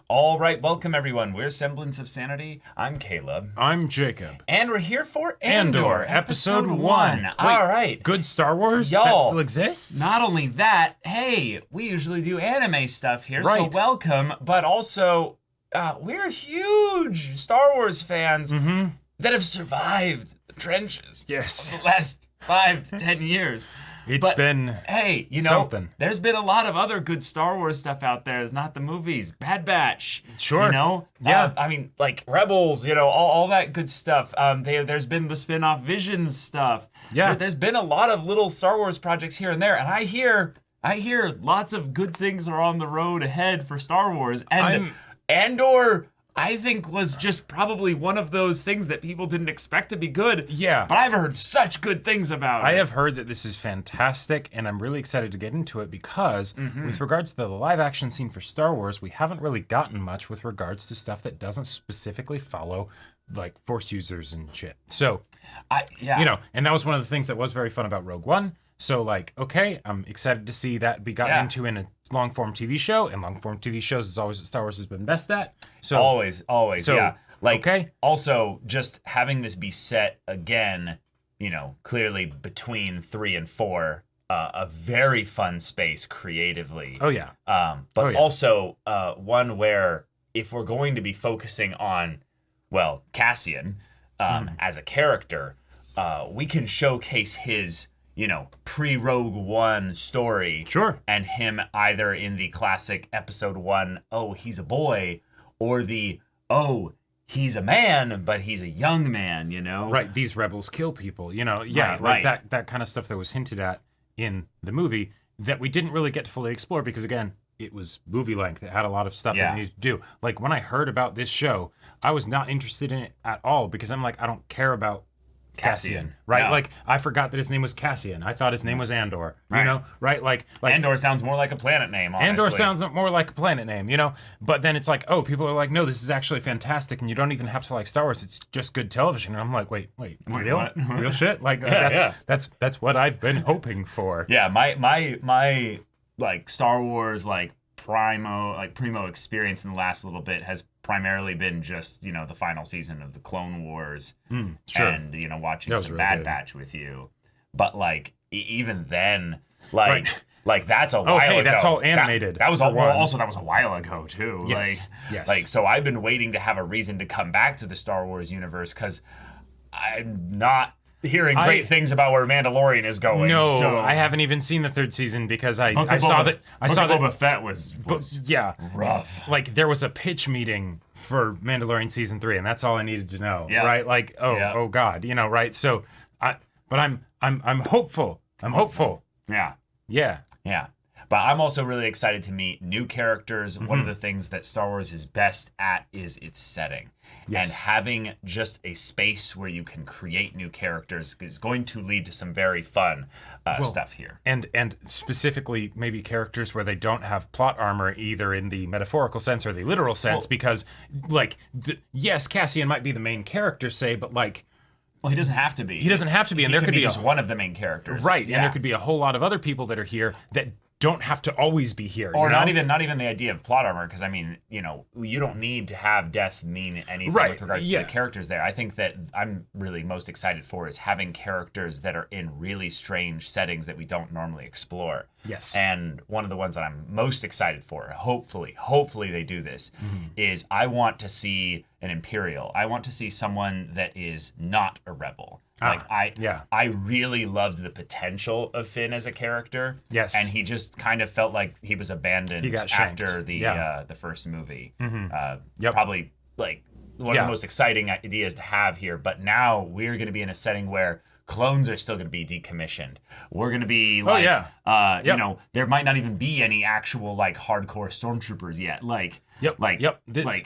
All right, welcome everyone. We're Semblance of Sanity. I'm Caleb. I'm Jacob. And we're here for Andor, episode 1. Wait, All right. Good Star Wars? Y'all, that still exists? Not only that, hey, we usually do anime stuff here, so Right. welcome. But also, we're huge Star Wars fans that have survived the trenches Yes. of the last 5 to 10 years. It's been hey, something. There's been a lot of other good Star Wars stuff out there. It's not the movies. Bad Batch. Sure. Yeah. I mean, like Rebels, all that good stuff. There's been the spin-off Visions stuff. Yeah. There's been a lot of little Star Wars projects here and there, and I hear lots of good things are on the road ahead for Star Wars. And Andor, I think, was just probably one of those things that people didn't expect to be good. Yeah. But I've heard such good things about it. I have heard that this is fantastic, and I'm really excited to get into it because, with regards to the live action scene for Star Wars, we haven't really gotten much with regards to stuff that doesn't specifically follow, like, Force users and shit. So, and that was one of the things that was very fun about Rogue One. So, like, okay, I'm excited to see that be gotten into in a long-form TV show, and long-form TV shows is always what Star Wars has been best at. So always, yeah. Like, okay. Also, just having this be set again, clearly between 3 and 4, a very fun space creatively. Oh, yeah. But also one where if we're going to be focusing on, well, Cassian as a character, we can showcase his pre-Rogue One story. Sure. And him either in the classic episode 1, oh, he's a boy, or the, oh, he's a man, but he's a young man, Right, these rebels kill people, Right. that kind of stuff that was hinted at in the movie that we didn't really get to fully explore because, again, it was movie length. It had a lot of stuff that it needed to do. Like, when I heard about this show, I was not interested in it at all because I'm like, I don't care about Cassian, right? No. Like, I forgot that his name was Cassian. I thought his name was Andor, right? Like Andor sounds more like a planet name, honestly. Andor sounds more like a planet name, But then it's like, oh, people are like, no, this is actually fantastic, and you don't even have to like Star Wars. It's just good television. And I'm like, wait, real, what? real shit? Like, that's what I've been hoping for. Yeah, my like Star Wars primo experience in the last little bit has primarily been just the final season of the Clone Wars, Sure. and watching some really Bad good. Batch with you. But like even then, like that's a while ago. That's all animated. That was for one. also that was a while ago too. Yes. Like so I've been waiting to have a reason to come back to the Star Wars universe because I'm not hearing great things about where Mandalorian is going. No, so I haven't even seen the third season because I Book of saw Boba- that Book of Boba Fett was rough. Like, there was a pitch meeting for Mandalorian season 3, and that's all I needed to know. Yeah. Right? Like, oh God, right? So I'm hopeful. I'm hopeful. Yeah. Yeah. Yeah. But I'm also really excited to meet new characters. One of the things that Star Wars is best at is its setting. Yes. And having just a space where you can create new characters is going to lead to some very fun stuff here. And specifically maybe characters where they don't have plot armor either in the metaphorical sense or the literal sense because, like, yes, Cassian might be the main character, say, but, like... Well, he doesn't have to be. He doesn't have to be, and He there could be just one of the main characters. Right, Yeah. and there could be a whole lot of other people that are here that don't have to always be here. Or not even the idea of plot armor, because I mean, you don't need to have death mean anything with regards to the characters there. I think that I'm really most excited for is having characters that are in really strange settings that we don't normally explore. Yes. And one of the ones that I'm most excited for, hopefully they do this, is I want to see an Imperial. I want to see someone that is not a rebel. I really loved the potential of Finn as a character. Yes. And he just kind of felt like he was abandoned He got shanked. after the first movie. Yep. Probably like one of the most exciting ideas to have here. But now we're going to be in a setting where clones are still going to be decommissioned. We're going to be like, there might not even be any actual like hardcore stormtroopers yet.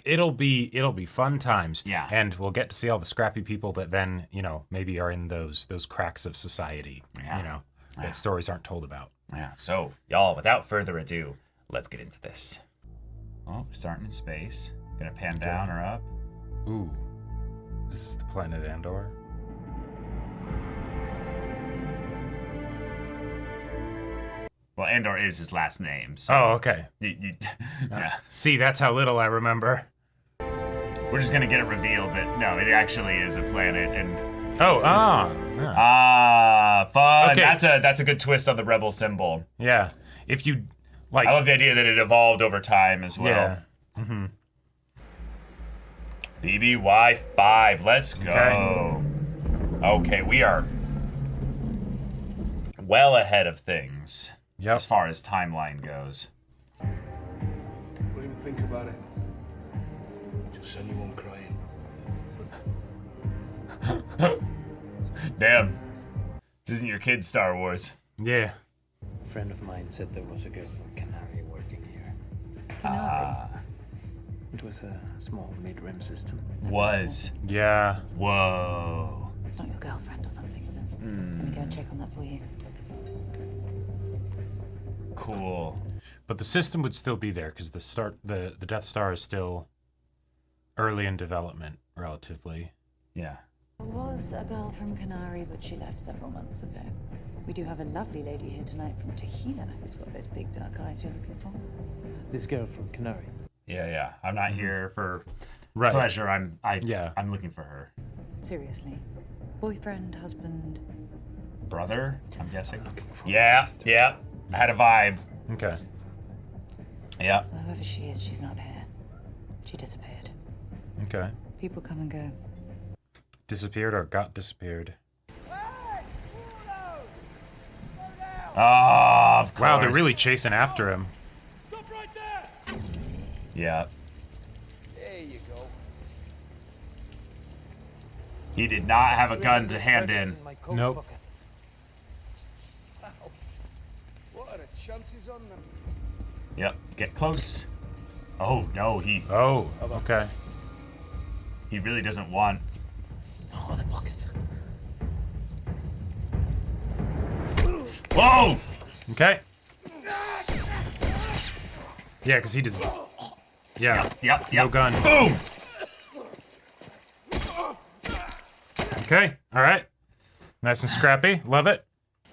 It'll be fun times. Yeah. And we'll get to see all the scrappy people that then, maybe are in those cracks of society, that stories aren't told about. Yeah. So, y'all, without further ado, let's get into this. Oh, starting in space. Gonna pan down or up. Ooh. Is this the planet Andor? Well, Andor is his last name. So Oh, okay. Yeah. See, that's how little I remember. We're just gonna get it revealed that no, it actually is a planet, and fun. Okay. That's a good twist on the rebel symbol. Yeah. If you like, I love the idea that it evolved over time as well. yeah. Mm-hmm. BBY5, let's go. Okay, we are well ahead of things as far as timeline goes. Don't even think about it. Just send you home crying. Damn. This isn't your kid's Star Wars. Yeah. A friend of mine said there was a girl from Canary working here. It was a small mid-rim system. Was. Yeah. Whoa. It's not your girlfriend or something, is it? Let me go and check on that for you. Cool. But the system would still be there because the Death Star is still early in development, relatively. Yeah. There was a girl from Canary, but she left several months ago. We do have a lovely lady here tonight from Tahina who's got those big dark eyes you're looking for. This girl from Canary. Yeah. I'm not here for Right. pleasure. I'm Yeah. looking for her. Seriously. Boyfriend, husband. Brother, I'm guessing. Looking for Yeah. I had a vibe. Okay. Yeah. Well, whoever she is, she's not here. She disappeared. Okay. People come and go. Disappeared or got disappeared. Oh, of course. Wow, they're really chasing after him. Yeah. There you go. He did not have a gun to hand in. Nope. What are the chances on them? Yep. Get close. Oh no, he Oh, okay. really doesn't want. Oh, the pocket. Whoa! Okay. Yeah, because he does. Yeah. Yep. No gun. Boom! Okay. All right. Nice and scrappy. Love it.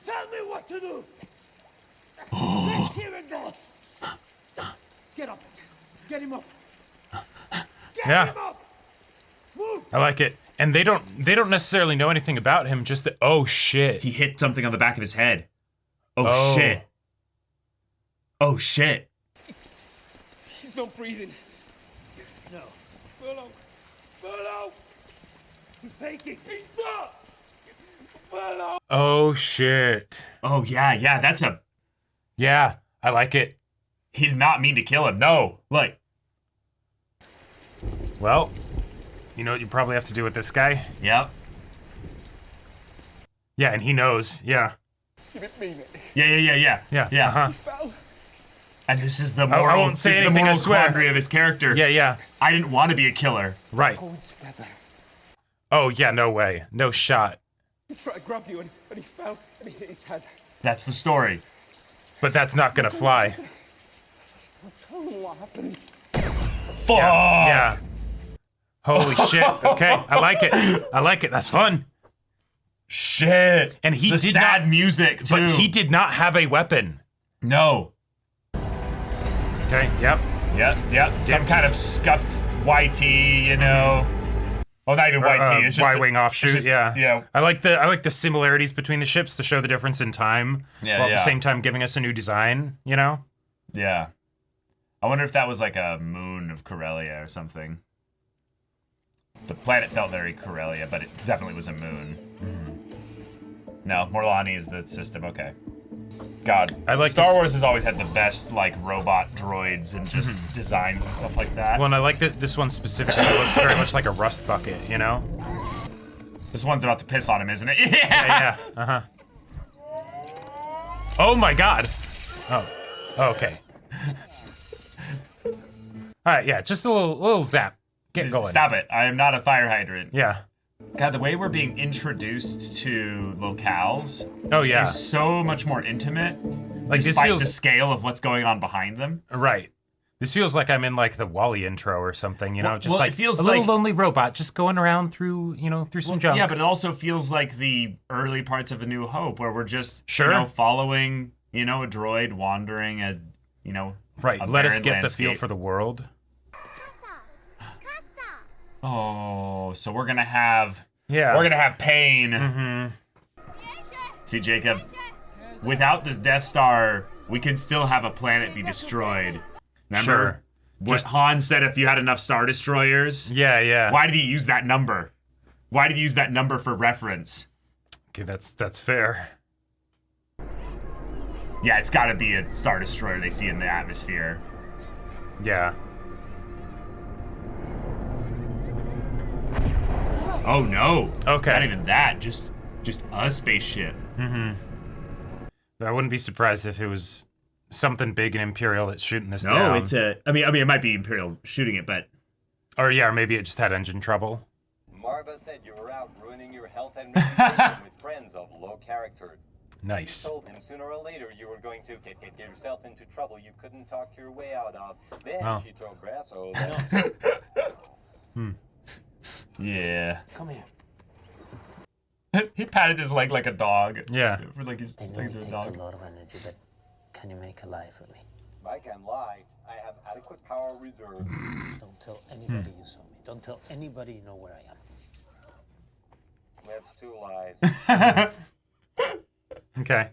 Tell me what to do! Let's hear it, boss! Get up! Get him up! Get Yeah. him up! Move! I like it. And they don't necessarily know anything about him. Just that. Oh shit. He hit something on the back of his head. Oh shit. Oh shit. He's not breathing. No. Follow! He's faking! He's not! Follow! Oh shit. Oh yeah. That's a. Yeah, I like it. He did not mean to kill him. No. Like. Well, you know what you probably have to do with this guy? Yep. Yeah, and he knows. Yeah. Give it me, mate. Yeah. Yeah. Uh-huh. Fell. And this is the I moral. won't say this is the anything, I moral swear. quandary of his character. Yeah. I didn't want to be a killer. Right. Hold together. Oh yeah, no way. No shot. He tried to grab you and he fell and he hit his head. That's the story. But that's not gonna fly. Tell me what happened. Fuck. Yeah. Holy shit. Okay, I like it. That's fun. Shit. And he the did sad not, music too. But he did not have a weapon. No. Okay. Yep. Yep. Some Dips. kind of scuffed YT, you know. Well, not even YT. It's just Y-wing offshoot. it's just- Yeah. Yeah. I like the similarities between the ships to show the difference in time, Yeah, while at yeah. the same time giving us a new design. You know. Yeah. I wonder if that was like a moon of Corellia or something. The planet felt very Corellia, but it definitely was a moon. No, Morlani is the system. Okay. God, I like Star this- Wars has always had the best like robot droids and just designs and stuff like that. Well, and I like this one specifically. It looks very much like a rust bucket. You know. This one's about to piss on him, isn't it? Yeah. Oh my god. Oh. Okay. All right. Yeah. Just a little zap. Get going. Stop it. I am not a fire hydrant. Yeah. God, the way we're being introduced to locales Oh yeah. is so much more intimate, Like this despite feels the scale of what's going on behind them. right. This feels like I'm in like the Wall-E intro or something. You know, Well- just well, it like feels a little like- lonely robot just going around through through some junk. Yeah, but it also feels like the early parts of A New Hope, where we're just Sure. following You know, a droid wandering a, you know, Right. a Let us barren get landscape. the feel for the world. Oh, so we're gonna have Yeah. we're gonna have pain. See, Jacob, without this Death Star, we can still have a planet be destroyed. Remember Sure. what Han said? If you had enough Star Destroyers, Yeah, yeah. why did he use that number? Why did he use that number for reference? Okay, that's fair. Yeah, it's got to be a Star Destroyer they see in the atmosphere. Yeah. Oh no. Okay. Not even that. Just a spaceship. I wouldn't be surprised if it was something big and Imperial that's shooting this No, down. it's a. I mean, it might be Imperial shooting it, but Or yeah, or maybe it just had engine trouble. Marva said you were out ruining your health and reputation with friends of low character. Nice. Told him sooner or later you were going to get yourself into trouble you couldn't talk your way out of. Then Oh. she told Grasso yeah. Come here. He patted his leg like a dog. Yeah. Like he's I know like it a takes dog. a lot of energy, but can you make a lie for me? I can lie. I have adequate power reserve. Don't tell anybody you saw me. Don't tell anybody you know where I am. That's 2 lies. Okay.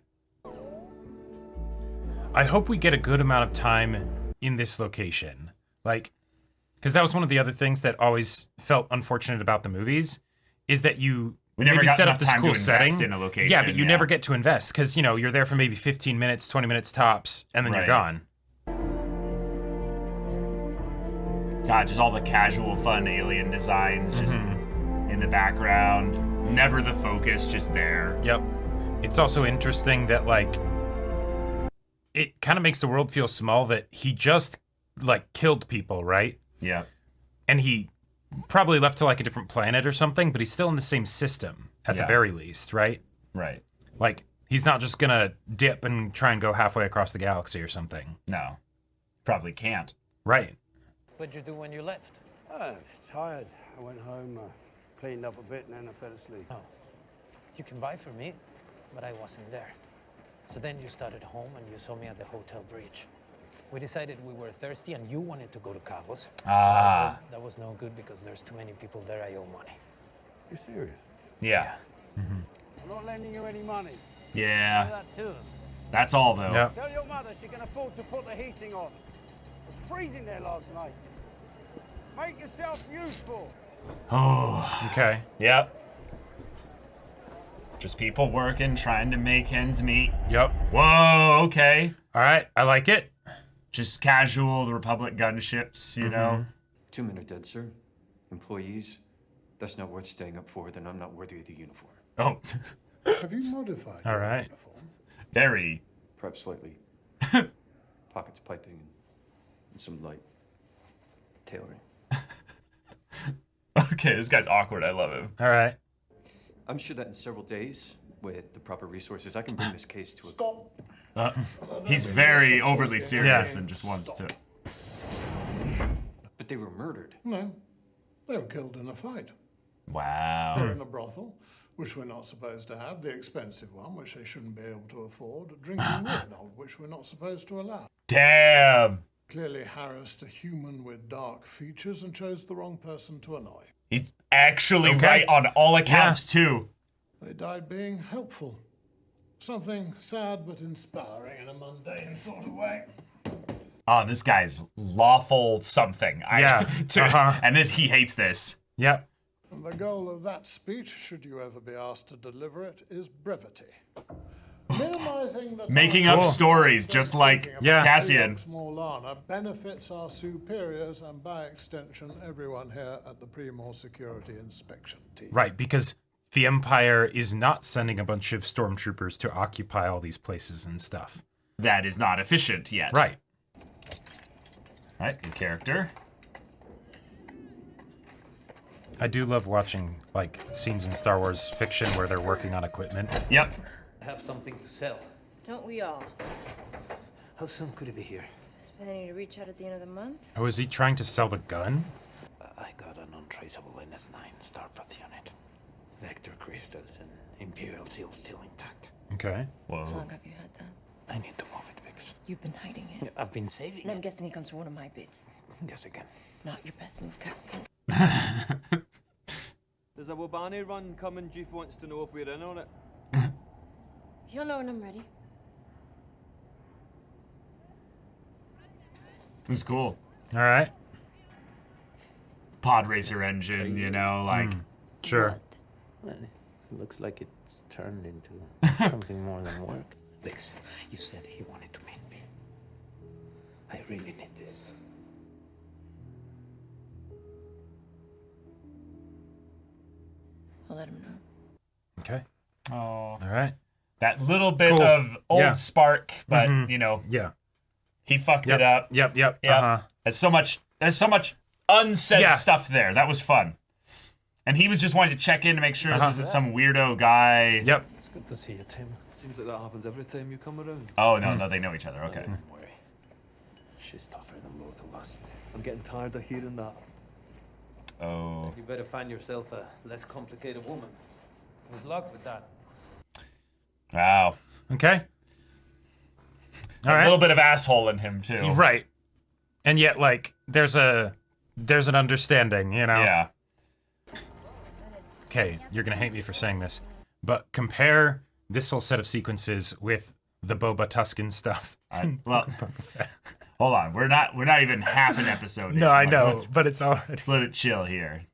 I hope we get a good amount of time in this location. Like, because that was one of the other things that always felt unfortunate about the movies, is that you We never maybe got set enough up this time to cool invest setting. in a location, Yeah, but you yeah. never get to invest because, you know, you're there for maybe 15 minutes, 20 minutes tops, and then you're Right. gone. God, just all the casual, fun alien designs just in the background. Never the focus, just there. Yep. It's also interesting that, like, it kind of makes the world feel small that he just, like, killed people, right? Yeah. And he probably left to, like, a different planet or something, but he's still in the same system, at the Yeah. very least, right? Right. Like, he's not just gonna dip and try and go halfway across the galaxy or something. No. Probably can't. Right. What'd you do when you left? Tired. I went home, cleaned up a bit, and then I fell asleep. Oh, you can buy for me, but I wasn't there. So then you started home and you saw me at the hotel bridge. We decided we were thirsty and you wanted to go to Cabos. Ah. That was no good because there's too many people there I owe money. You serious? Yeah. I'm not lending you any money. Yeah. That too. That's all, though. Yeah. Tell your mother she can afford to put the heating on. It was freezing there last night. Make yourself useful. Oh. Okay. Yep. Just people working, trying to make ends meet. Yep. Whoa, okay. All right. I like it. Just casual, the Republic gunships, you know? 2 men are dead, sir. Employees. That's not worth staying up for, then I'm not worthy of the uniform. Oh, Have you modified All your right. uniform? very. Perhaps slightly. Pockets piping and some light tailoring. Okay, this guy's awkward. I love him. All right. I'm sure that in several days, with the proper resources, I can bring this case to a... Stop. He's very overly serious Yeah. and just wants to. But they were murdered. No, they were killed in a fight. Or Wow. in a brothel, which we're not supposed to have, the expensive one, which they shouldn't be able to afford, drinking wood, which we're not supposed to allow. Damn. Clearly harassed a human with dark features and chose the wrong person to annoy. He's actually Okay. right on all accounts, too. They died being helpful. Something sad but inspiring in a mundane sort of way. Oh, this guy's lawful something. Yeah. Uh-huh. And he hates this. Yep. And the goal of that speech, should you ever be asked to deliver it, is brevity. Minimizing the Making time up Cool. stories, just like Yeah. Cassian. Small honor benefits our superiors and by extension everyone here at the Primor Security Inspection Team. Right. Because the Empire is not sending a bunch of stormtroopers to occupy all these places and stuff. That is not efficient yet. Right. Right, good character. I do love watching, like, scenes in Star Wars fiction where they're working on equipment. Yep. I have something to sell. Don't we all? How soon could it be here? Just planning to reach out at the end of the month? Oh, is he trying to sell the gun? I got an untraceable NS9 Starpath unit. Vector crystals and Imperial seal still intact. Okay. How Whoa. long have you had that? I need to move it, Vix. You've been hiding it. I've been saving And I'm it. guessing it comes from one of my bits. Guess again. Not your best move, Cassian. There's a Wobani run coming. Jeff wants to know if we're in on it. You'll know when I'm ready. It's cool. All right. Pod racer engine, you know, like. Sure. Well, it looks like it's turned into something more than work. Vix, you said he wanted to meet me. I really need this. I'll let him know. Okay. Oh. All right. That little bit Cool. of old Yeah. spark, but you know, Yeah. he fucked Yep. it up. Yep. Yeah. Uh-huh. There's so much unsaid Yeah. stuff there. That was fun. And he was just wanting to check in to make sure this isn't some weirdo guy. Yep. It's good to see you, Tim. Seems like that happens every time you come around. Oh, no, they know each other. Okay. Don't worry. She's tougher than both of us. I'm getting tired of hearing that. Oh. You better find yourself a less complicated woman. Good luck with that. Wow. Okay. All A right. little bit of asshole in him, too. Right. And yet, like, there's an understanding, you know? Yeah. Okay, you're gonna hate me for saying this, but compare this whole set of sequences with the Boba Tusken stuff. Well, hold on. We're not even half an episode No, in. I Like, know, let's but it's already. let it chill here.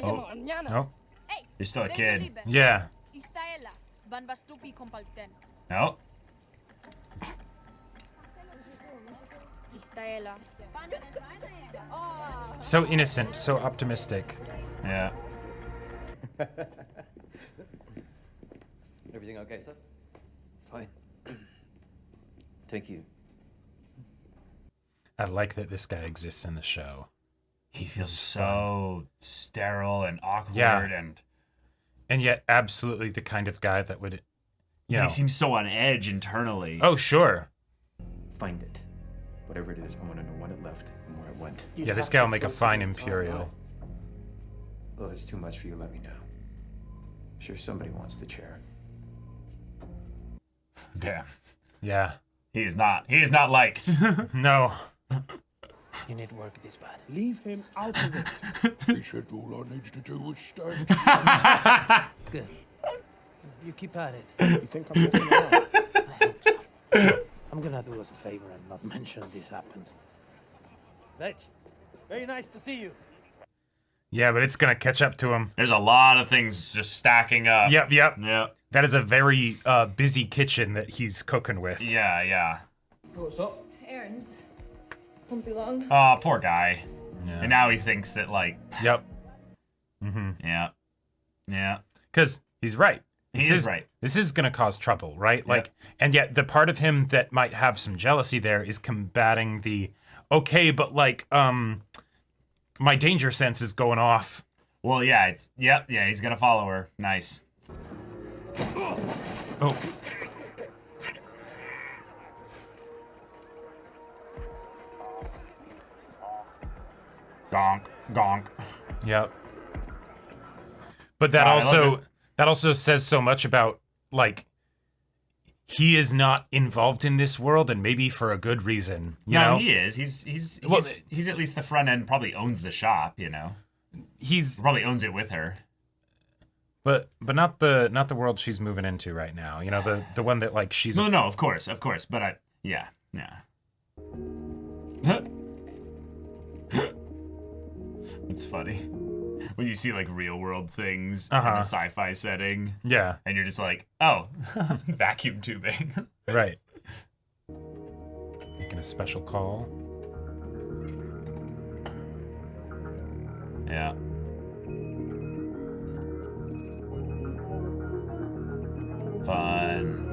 Oh, No. you're still a kid. Yeah. No. So innocent, so optimistic. Yeah. Everything okay, sir? Fine. Thank you. I like that this guy exists in the show. He feels so sterile and awkward, Yeah. And yet absolutely the kind of guy that would, you know. he seems so on edge internally. Oh, sure. Find it. Whatever it is, I want to know when it left and where it went. Yeah, this guy will make a fine Imperial. Well, it's too much for you, let me know. I'm sure somebody wants the chair. Damn. Yeah. He is not liked. No. You need work this bad. Leave him out of it. He said all I needed to do was stand. Good. You keep at it. You think I'm missing out? I hope so. I'm gonna do us a favor and not mention this happened. Vetch, very nice to see you. Yeah, but it's gonna catch up to him. There's a lot of things just stacking up. Yep. Yep. That is a very busy kitchen that he's cooking with. Yeah. What's up? Errands. Won't be long. Oh, poor guy. Yeah. And now he thinks that, like, Yep. yeah. Because he's right. He is right. This is going to cause trouble, right? Like, and yet the part of him that might have some jealousy there is combating the, okay, but like, my danger sense is going off. Well, yeah, he's gonna follow her. Nice. Oh. Gonk. Yep. But that also says so much about, like, he is not involved in this world, and maybe for a good reason. You know? He is. He's Well, at least the front end. Probably owns the shop. You know. He's Probably owns it with her. but not the world she's moving into right now. You know, the one that like she's No, of course. But yeah. It's funny when you see like real world things in a sci-fi setting. Yeah. And you're just like, oh, vacuum tubing. Right. Making a special call. Yeah. Fun.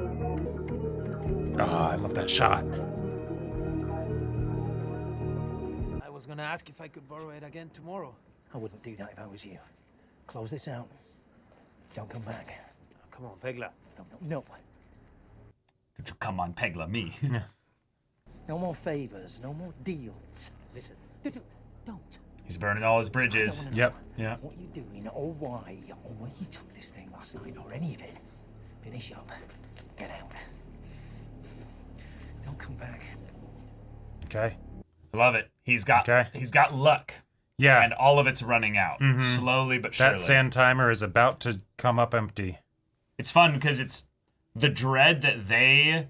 Oh, I love that shot. I was gonna ask if I could borrow it again tomorrow. I wouldn't do that if I was you. Close this out. Don't come back. Oh, come on, Pegla. No. Did you come on, Pegla me? No more favors, no more deals. Listen, don't. He's burning all his bridges. Yep. Yeah. What you doing, or why, or where you took this thing last night, or any of it. Finish up. Get out. Don't come back. Okay. I love it. He's got luck. Yeah. And all of it's running out slowly but surely. That sand timer is about to come up empty. It's fun because it's the dread that they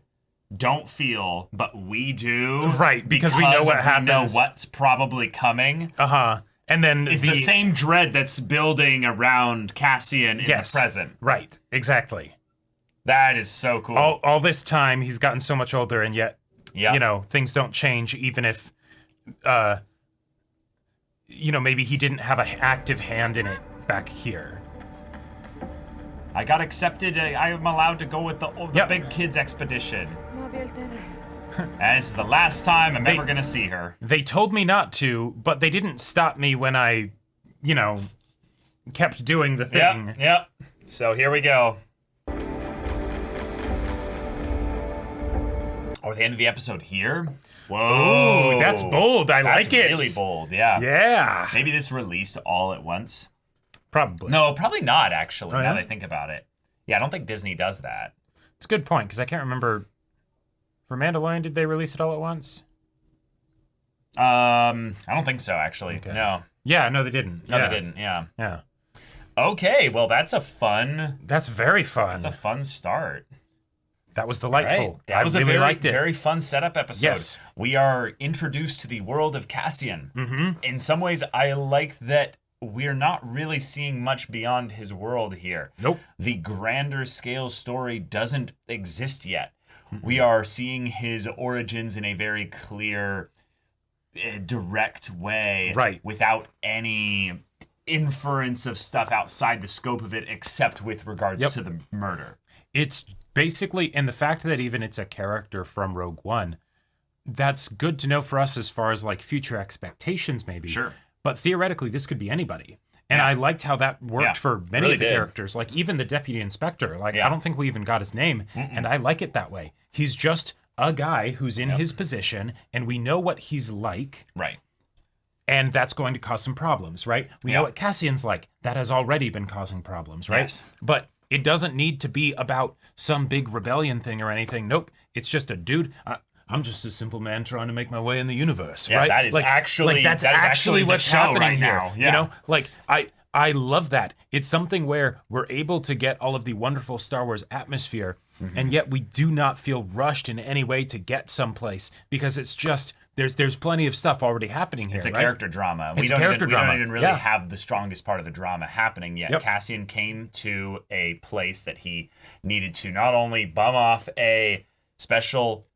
don't feel, but we do. Right, because we know what happens. We know what's probably coming. And then it's the same dread that's building around Cassian in the present. Right, exactly. That is so cool. All this time, he's gotten so much older, and yet, you know, things don't change, even if, you know, maybe he didn't have an active hand in it back here. I got accepted. I am allowed to go with the big kids expedition. And this is the last time I'm ever going to see her. They told me not to, but they didn't stop me when I, you know, kept doing the thing. Yep. So here we go. Oh, the end of the episode here? Whoa. Ooh, that's bold. I like it. That's really bold, yeah. Yeah. Maybe this released all at once. Probably. No, probably not, actually, now that I think about it. Yeah, I don't think Disney does that. It's a good point, because I can't remember. For Mandalorian, did they release it all at once? I don't think so, actually. Okay. No. Yeah, no, they didn't. No, they didn't, yeah. Yeah. Okay, well, that's a fun... That's very fun. That's a fun start. That was delightful. Right. That was really a liked it. very fun setup episode. Yes. We are introduced to the world of Cassian. Mm-hmm. In some ways, I like that we're not really seeing much beyond his world here. Nope. The grander scale story doesn't exist yet. We are seeing his origins in a very clear, direct way. Right. Without any inference of stuff outside the scope of it, except with regards to the murder. It's basically, and the fact that even it's a character from Rogue One, that's good to know for us as far as like future expectations maybe. Sure. But theoretically, this could be anybody. And I liked how that worked for many of the characters. Like even the deputy inspector. Like I don't think we even got his name. And I like it that way. He's just a guy who's in his position and we know what he's like. Right. And that's going to cause some problems, right? We know what Cassian's like. That has already been causing problems, right? Yes. But it doesn't need to be about some big rebellion thing or anything. Nope. It's just a dude. I'm just a simple man trying to make my way in the universe, right? That is actually that's actually what's happening right here. now. Yeah. You know, like I love that. It's something where we're able to get all of the wonderful Star Wars atmosphere, and yet we do not feel rushed in any way to get someplace because it's just there's plenty of stuff already happening here. It's a right? character drama. It's character drama. We don't even really have the strongest part of the drama happening yet. Yep. Cassian came to a place that he needed to not only bum off a special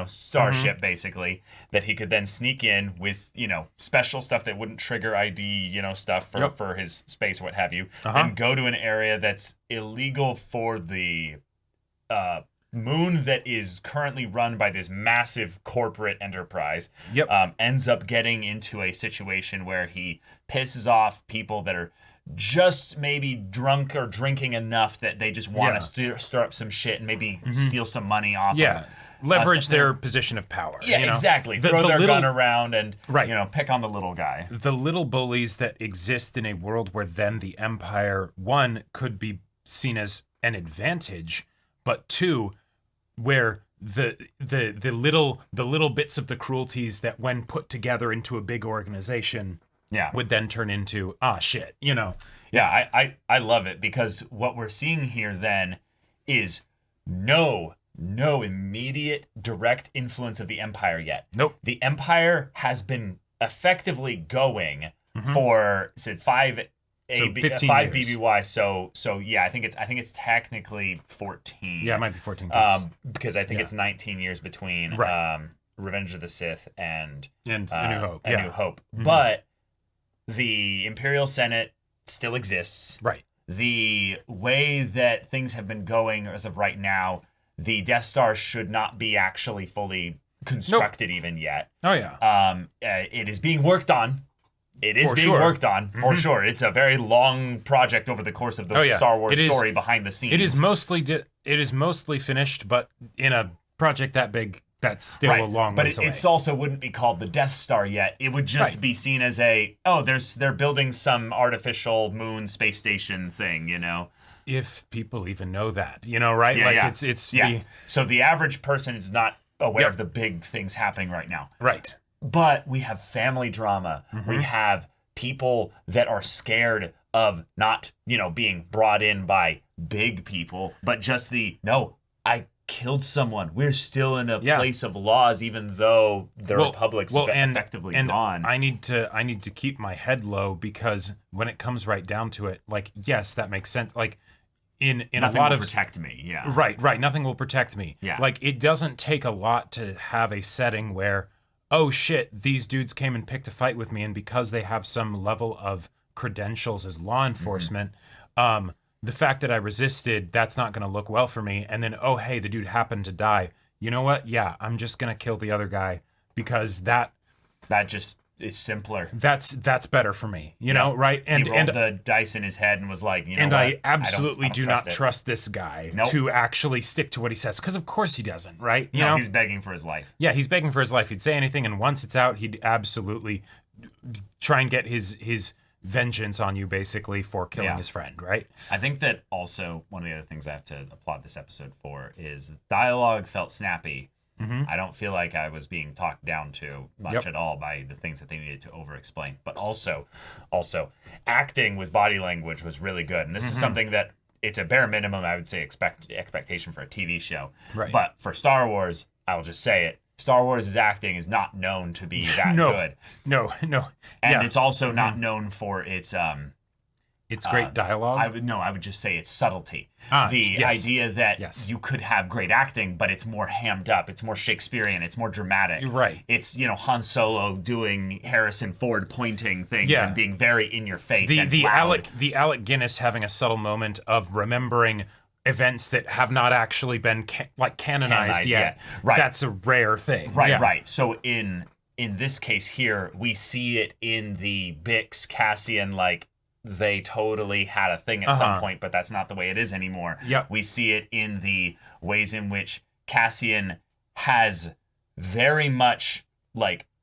starship basically that he could then sneak in with special stuff that wouldn't trigger ID stuff for his space, what have you, and go to an area that's illegal for the moon that is currently run by this massive corporate enterprise. Ends up getting into a situation where he pisses off people that are just maybe drunk or drinking enough that they just want to stir up some shit and maybe steal some money off of leverage their position of power. Yeah, exactly. Throw their gun around and pick on the little guy. The little bullies that exist in a world where then the Empire, one, could be seen as an advantage, but two, where the little bits of the cruelties that when put together into a big organization would then turn into shit. Yeah, I love it because what we're seeing here then is no immediate direct influence of the Empire yet. Nope. The Empire has been effectively going for 5 BBY. So yeah, I think it's technically 14. Yeah, it might be 14. Because I think it's 19 years between Revenge of the Sith and A New Hope. A New Hope. But the Imperial Senate still exists. Right. The way that things have been going as of right now, the Death Star should not be actually fully constructed even yet. Oh, yeah. It is being worked on. It is being worked on, for sure. It's a very long project over the course of the Star Wars story behind the scenes. It is mostly finished, but in a project that big, that's still a long ways away. But it also wouldn't be called the Death Star yet. It would just be seen as they're building some artificial moon space station thing, if people even know that, right? So the average person is not aware of the big things happening right now. Right. But we have family drama. We have people that are scared of not, being brought in by big people, but just I killed someone. We're still in a place of laws, even though the Republic's effectively gone. I need to keep my head low, because when it comes right down to it, yes, that makes sense. In nothing a lot will of protect me. Yeah. Right. Nothing will protect me. Yeah. It doesn't take a lot to have a setting where, oh shit, these dudes came and picked a fight with me, and because they have some level of credentials as law enforcement, the fact that I resisted, that's not going to look well for me. And then, oh, hey, the dude happened to die. You know what? Yeah, I'm just going to kill the other guy, because that just is simpler. That's better for me, know, right? And he rolled the dice in his head and was like, and I absolutely do not trust this guy to actually stick to what he says, because of course he doesn't, right? You know, he's begging for his life. Yeah, he's begging for his life. He'd say anything, and once it's out, he'd absolutely try and get his vengeance on you, basically, for killing his friend, right? I think that also one of the other things I have to applaud this episode for is dialogue felt snappy. I don't feel like I was being talked down to much at all by the things that they needed to over-explain. But also acting with body language was really good. And this is something that it's a bare minimum, I would say, expectation for a TV show. Right. But for Star Wars, I will just say it, Star Wars' acting is not known to be that good. No. And it's also not known for its great dialogue. I would just say it's subtlety. Idea that you could have great acting, but it's more hammed up, it's more Shakespearean, it's more dramatic. Right. It's, Han Solo doing Harrison Ford pointing things and being very in your face. The Alec Guinness having a subtle moment of remembering events that have not actually been canonized yet. Right. That's a rare thing. Right. So in this case here, we see it in the Bix Cassian, they totally had a thing at some point, but that's not the way it is anymore. Yep. We see it in the ways in which Cassian has very much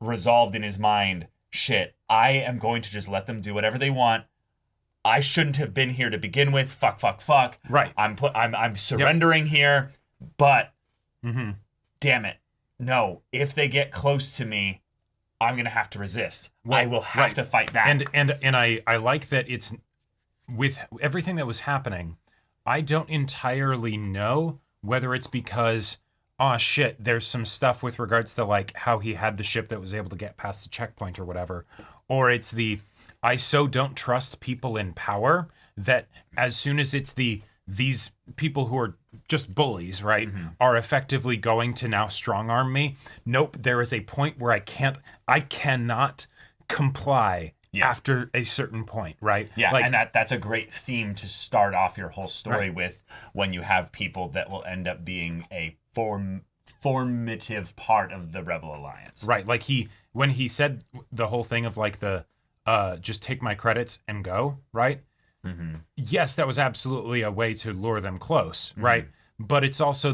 resolved in his mind, shit, I am going to just let them do whatever they want. I shouldn't have been here to begin with. Fuck. Right. I'm surrendering here, but damn it. No, if they get close to me, I'm going to have to resist. I will have to fight back. And I like that it's, with everything that was happening, I don't entirely know whether it's because, oh shit, there's some stuff with regards to how he had the ship that was able to get past the checkpoint or whatever, or it's I so don't trust people in power that as soon as it's these people who are just bullies, right, are effectively going to now strong arm me. Nope, there is a point where I cannot comply after a certain point, right? Yeah, and that's a great theme to start off your whole story with, when you have people that will end up being a formative part of the Rebel Alliance. Right, when he said the whole thing of just take my credits and go, right? Yes, that was absolutely a way to lure them close, right? But it's also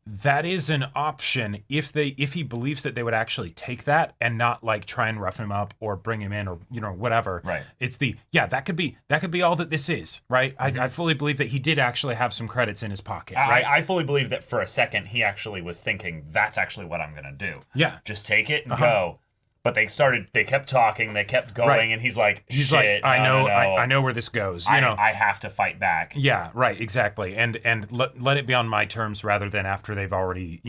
that is an option if he believes that they would actually take that and not try and rough him up or bring him in or whatever. Right. It's that could be all that this is, right? I fully believe that he did actually have some credits in his pocket, right? I fully believe that for a second he actually was thinking, that's actually what I'm gonna do. Yeah. Just take it and go. But they kept talking, they kept going, and he's like, shit, I know where this goes. I have to fight back. Yeah, right, exactly. And let it be on my terms rather than after they've already,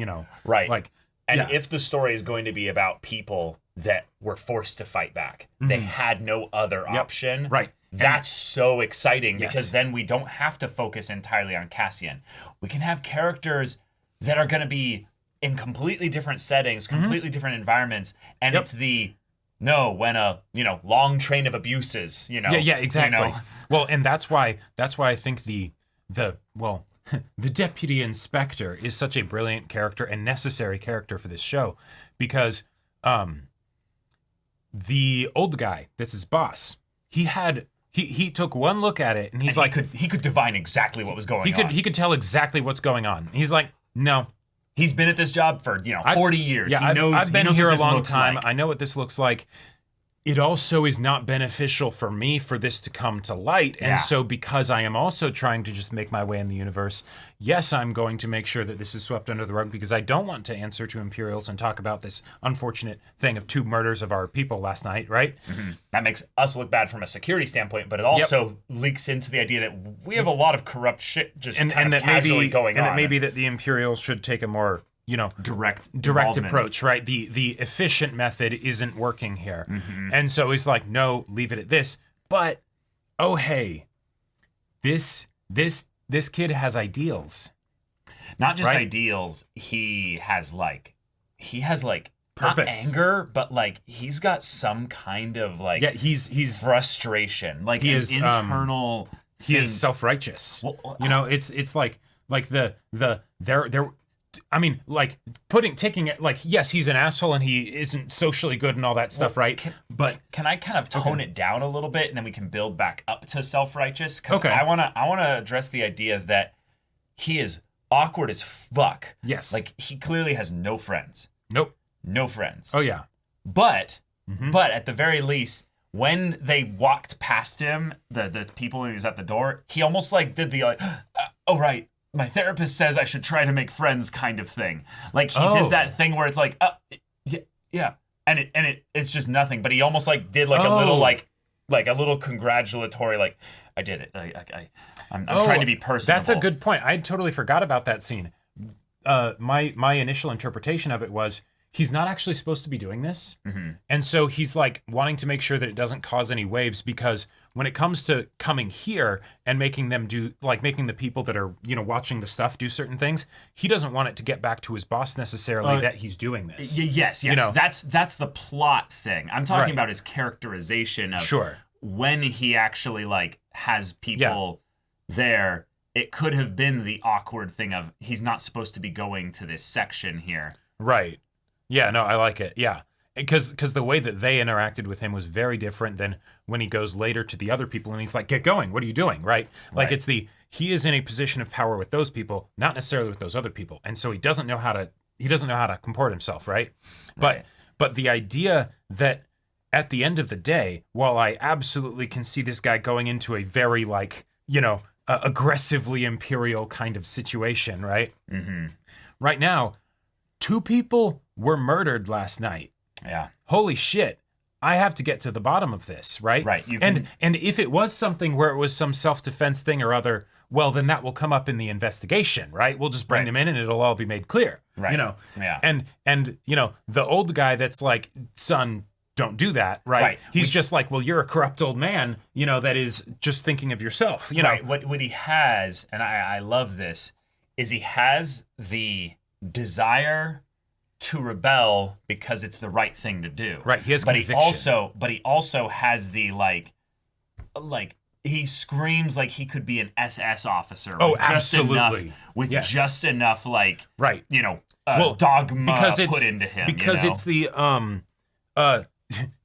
Right. If the story is going to be about people that were forced to fight back, they had no other option. Right. That's so exciting because then we don't have to focus entirely on Cassian. We can have characters that are going to be in completely different settings, completely different environments, and it's when a long train of abuses, Yeah, exactly. Well, and that's why I think the deputy inspector is such a brilliant character and necessary character for this show, because the old guy that's his boss, he took one look at it and he's he could divine exactly what was going on. He could tell exactly what's going on. He's like, no. He's been at this job for 40 years. Yeah, I've been here a long time. Like. I know what this looks like. it also is not beneficial for me for this to come to light. And so because I am also trying to just make my way in the universe, yes, I'm going to make sure that this is swept under the rug because I don't want to answer to Imperials and talk about this unfortunate thing of 2 murders of our people last night, right? Mm-hmm. That makes us look bad from a security standpoint, but it also leaks into the idea that we have a lot of corrupt shit just kind of casually going on. And it may be that the Imperials should take a more direct approach, right? The efficient method isn't working here. Mm-hmm. And so he's like, no, leave it at this. But, oh, hey, this kid has ideals. Not just ideals, he has purpose. Not anger, but like he's got some kind of like he's frustration, like he is internal. He is self-righteous. Well, it's like they're I mean, like taking it like, yes, he's an asshole and he isn't socially good and all that stuff, right? But can I kind of tone it down a little bit and then we can build back up to self-righteous? Because I wanna address the idea that he is awkward as fuck. Yes. Like he clearly has no friends. Nope. No friends. Oh yeah. But at the very least, when they walked past him, the people when he was at the door, he almost like did the like, oh right. My therapist says I should try to make friends kind of thing. Like he did that thing where it's like, yeah. And it's just nothing. But he almost like did like a little like a little congratulatory, like, I did it. I'm trying to be personable. That's a good point. I totally forgot about that scene. My initial interpretation of it was he's not actually supposed to be doing this. Mm-hmm. And so he's like wanting to make sure that it doesn't cause any waves, because when it comes to coming here and making them do, like making the people that are, watching the stuff do certain things, he doesn't want it to get back to his boss necessarily that he's doing this. Yes. That's the plot thing. I'm talking about his characterization of when he actually like has people there. It could have been the awkward thing of he's not supposed to be going to this section here. Right. Yeah, no, I like it. Yeah. Because the way that they interacted with him was very different than when he goes later to the other people and he's like, get going, what are you doing, right? Like he is in a position of power with those people, not necessarily with those other people. And so he doesn't know how to comport himself, right? But the idea that at the end of the day, while I absolutely can see this guy going into a very aggressively imperial kind of situation, right? Mm-hmm. Right now, 2 people were murdered last night. Yeah. Holy shit. I have to get to the bottom of this, right? Right. And if it was something where it was some self-defense thing or other, well, then that will come up in the investigation, right? We'll just bring them in and it'll all be made clear. Right. Yeah. And the old guy that's like, son, don't do that, right? He's just like, well, you're a corrupt old man, that is just thinking of yourself, Right. What he has, and I love this, is he has the desire to rebel because it's the right thing to do. Right. He has conviction. But he also has the like he screams like he could be an SS officer. Oh, absolutely. Just enough like dogma put into him. Because it's the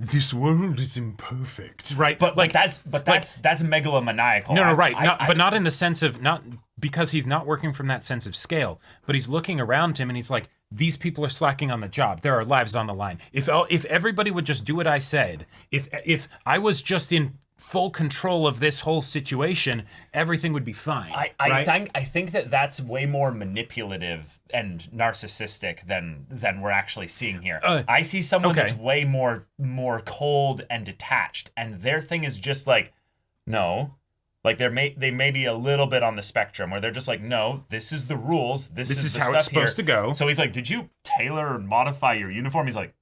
this world is imperfect, right? But that's megalomaniacal. No, right. But not in the sense of not because he's not working from that sense of scale. But he's looking around him and he's like, these people are slacking on the job. There are lives on the line. If everybody would just do what I said, if I was just in full control of this whole situation, everything would be fine. I think that's way more manipulative and narcissistic than we're actually seeing here. I see someone that's way more cold and detached, and their thing is just like, no. Like they may be a little bit on the spectrum where they're just like, no, this is the rules. This is the how stuff it's supposed to go. So he's like, did you tailor or modify your uniform? He's like,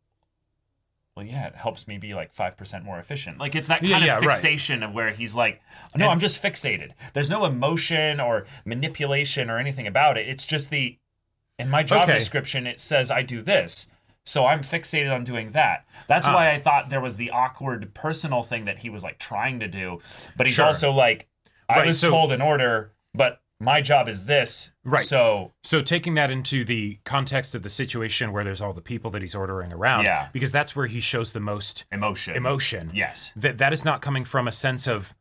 well, yeah, it helps me be like 5% more efficient. Like it's that kind of fixation of where he's like, no, I'm just fixated. There's no emotion or manipulation or anything about it. It's just in my job description, it says I do this. So I'm fixated on doing that. That's why I thought there was the awkward personal thing that he was like trying to do. But he's also like, I was told an order, but my job is this. Right. So taking that into the context of the situation where there's all the people that he's ordering around, because that's where he shows the most emotion. Yes. That is not coming from a sense of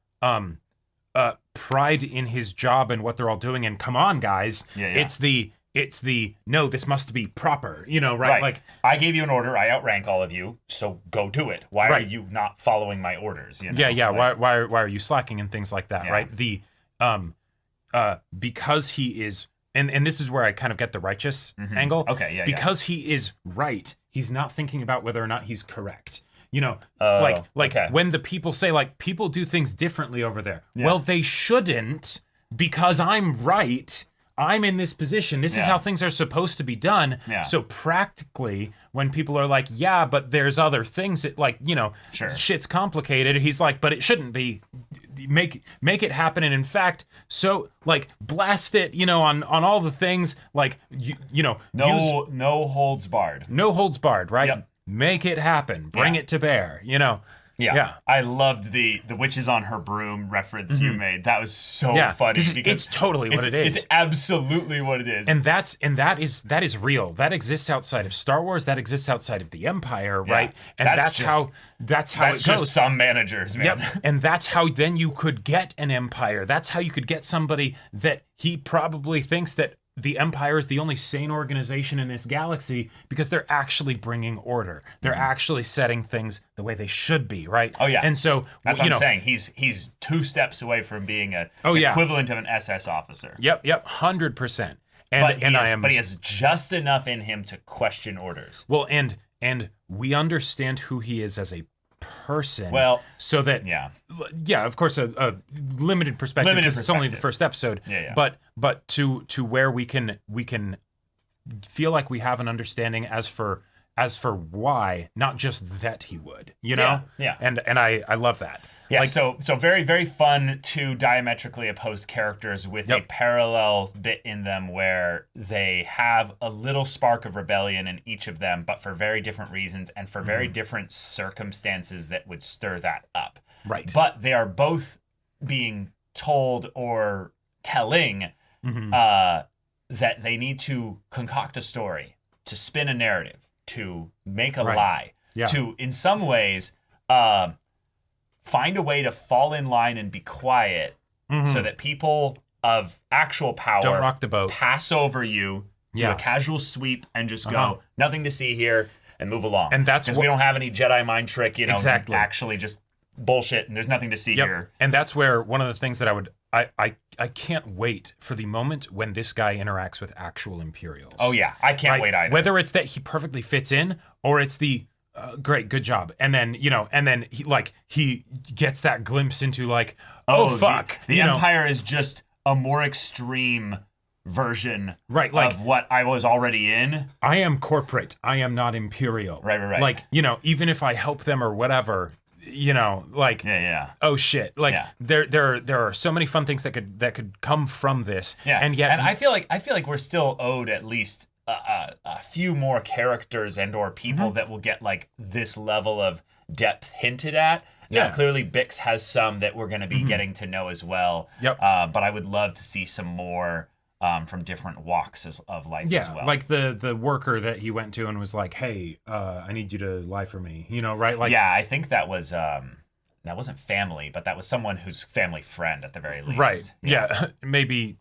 pride in his job and what they're all doing. And come on, guys. Yeah. it's the no, this must be proper, you know, right? Right. Like I gave you an order, I outrank all of you, so go do it. Why are you not following my orders? You know? yeah. Like, Why are you slacking and things like that, Yeah. right? The because he is, and this is where I kind of get the righteous angle. Okay, yeah, because he is right, he's not thinking about whether or not he's correct. You know, Oh, like okay. when the people say like people do things differently over there. Well, they shouldn't, because I'm right. I'm in this position. This is how things are supposed to be done. Yeah. So practically, when people are like, yeah, but there's other things that, like, you know, shit's complicated. He's like, but it shouldn't be. Make it happen. And in fact, so like blast it, you know, on all the things, like, you know. No holds barred. No holds barred, right? Yep. Make it happen. Bring it to bear, you know. Yeah. I loved the witches on her broom reference you made. That was so funny. Because it's totally what it is. It's absolutely what it is. And that is real. That exists outside of Star Wars. That exists outside of the Empire, right? And that's how it goes. Just some managers, man. Yep. And that's how then you could get an Empire. That's how you could get somebody that he probably thinks that the Empire is the only sane organization in this galaxy, because they're actually bringing order. They're actually setting things the way they should be, right? Oh yeah. And so that's what I'm saying. He's 2 steps away from being a equivalent of an SS officer. Yep, 100%. But he has just enough in him to question orders. Well, and we understand who he is as a person. Well, so that of course a limited perspective, because it's only the first episode. Yeah. But to where we can feel like we have an understanding as for why, not just that he would, you know. Yeah. And I love that. Yeah, so very, very fun, 2 diametrically opposed characters with a parallel bit in them where they have a little spark of rebellion in each of them, but for very different reasons and for very different circumstances that would stir that up. Right. But they are both being told or telling that they need to concoct a story, to spin a narrative, to make a lie, to, in some ways, find a way to fall in line and be quiet so that people of actual power don't rock the boat, pass over you, do a casual sweep, and just go, nothing to see here, and move along. And that's because we don't have any Jedi mind trick, you know, actually just bullshit, and there's nothing to see here. And that's where one of the things that I can't wait for the moment when this guy interacts with actual Imperials. Oh yeah, I can't wait either. Whether it's that he perfectly fits in, or it's the great, good job, and then he gets that glimpse into like, oh fuck, the Empire is just a more extreme version of what I was already in. I am corporate. I am not Imperial. Right. Like, you know, even if I help them or whatever, you know, like, oh shit, like there are so many fun things that could come from this. And I feel like we're still owed at least a few more characters and or people that will get like this level of depth hinted at. Now, clearly Bix has some that we're going to be getting to know as well. But I would love to see some more from different walks of life as well. Like the worker that he went to and was like, hey, I need you to lie for me, you know, right? Like, I think that was that wasn't family, but that was someone who's family friend at the very least. Right. Yeah. Maybe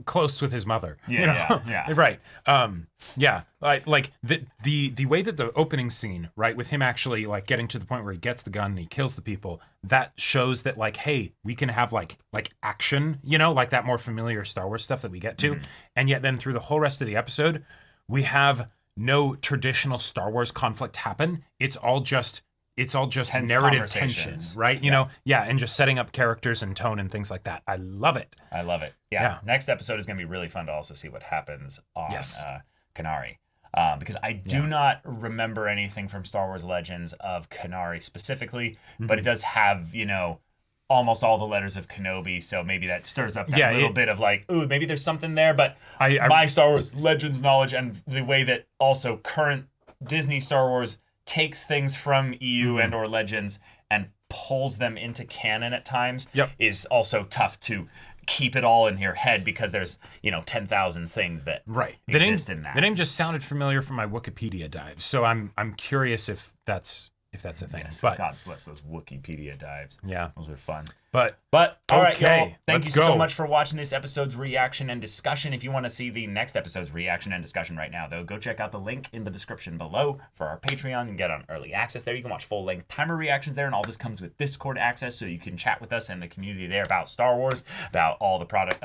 close with his mother. Right. Like the way that the opening scene, right, with him actually like getting to the point where he gets the gun and he kills the people, that shows that like, hey, we can have like action, you know, like that more familiar Star Wars stuff that we get to. And yet then through the whole rest of the episode, we have no traditional Star Wars conflict happen. It's all just tense narrative tension, right? You know, and just setting up characters and tone and things like that. I love it. Yeah. Next episode is going to be really fun to also see what happens on Kenari. Because I do not remember anything from Star Wars Legends of Kenari specifically, but it does have, you know, almost all the letters of Kenobi, so maybe that stirs up that little bit of like, ooh, maybe there's something there. But my Star Wars Legends knowledge and the way that also current Disney Star Wars takes things from EU and or Legends and pulls them into canon at times is also tough to keep it all in your head, because there's, you know, 10,000 things that exist in that. The name just sounded familiar from my Wikipedia dive, so I'm curious if that's if that's a thing. Yes. But God bless those Wikipedia dives. Yeah. Those are fun. But all right, okay, y'all. Thank you let's so go. much for watching this episode's reaction and discussion. If you want to see the next episode's reaction and discussion right now, though, go check out the link in the description below for our Patreon and get on early access there. You can watch full-length timer reactions there, and all this comes with Discord access, so you can chat with us and the community there about Star Wars, about all the product,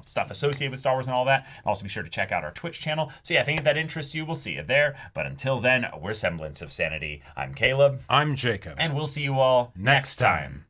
stuff associated with Star Wars and all that. Also, be sure to check out our Twitch channel. So yeah, if any of that interests you, we'll see you there. But until then, we're Semblance of Sanity. I'm Caleb. I'm Jacob. And we'll see you all next time.